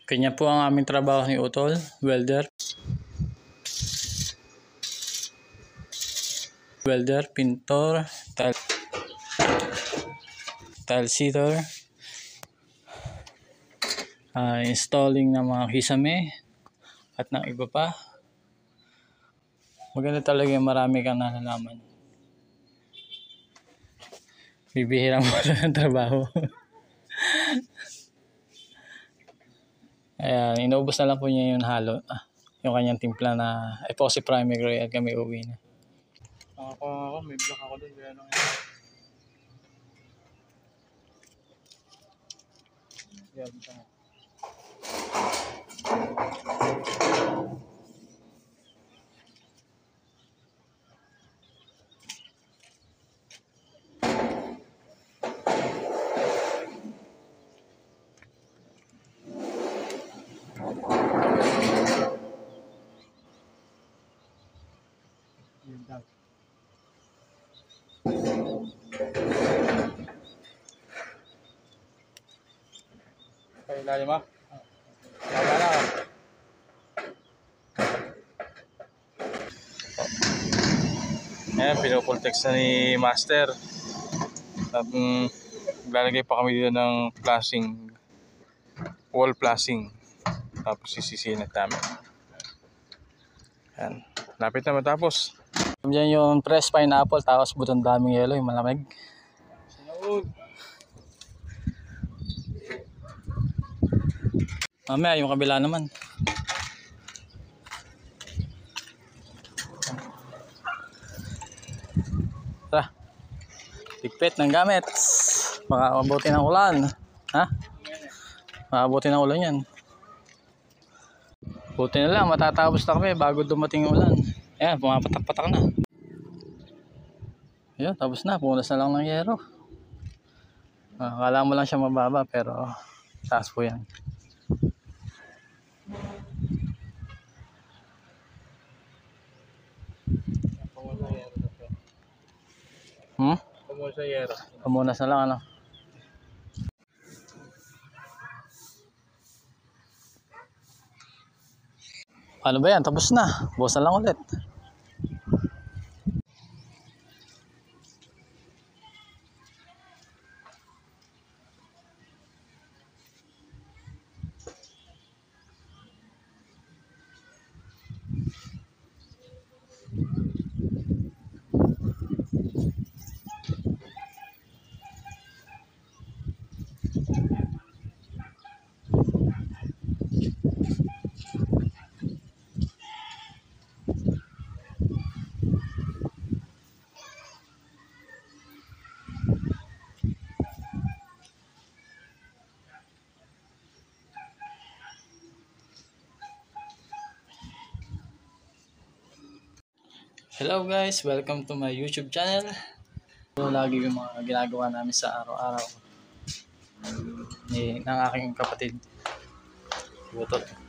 Kanya po ang aming trabaho ni Utol, welder. Welder, pintor, tile seater, installing ng mga kisame at ng iba pa. Maganda talaga yung marami kang nalalaman. Bibihira mo ng trabaho. Ayan, inaubos na lang po niya yung halo. Yung kanyang timpla na epoxy primer gray at kami uwi na. Ako, may block ako doon. Kaya lang yan. Yan, ito. Kaya lalim mo? Wala na ako. Ayan, pinupultex na ni Master. At lalagay pa kami dito ng flashing, wall flashing. Tapos sisisihin namin. Ayan, lapit na matapos. Diyan yung pressed pineapple, tapos butong daming yelo, yung malamig. Mamaya yung kabila naman. Tara, tigpit ng gamit. Baka mabuti ng ulan. Ha? Makabuti ng ulan yan. Buti na lang, matatapos na kami bago dumating yung ulan. Ayan, pumapatak-patak na. Ayan, tapos na. Punas na lang ng yero. Akala mo lang siya mababa, pero taas po yan. Pumunta yero. Pamunas na lang, ano. Ano ba yan? Tapos na. Bukas na lang ulit. Hello guys, welcome to my YouTube channel. So, lagi yung mga ginagawa namin sa araw-araw ng aking kapatid. Butot.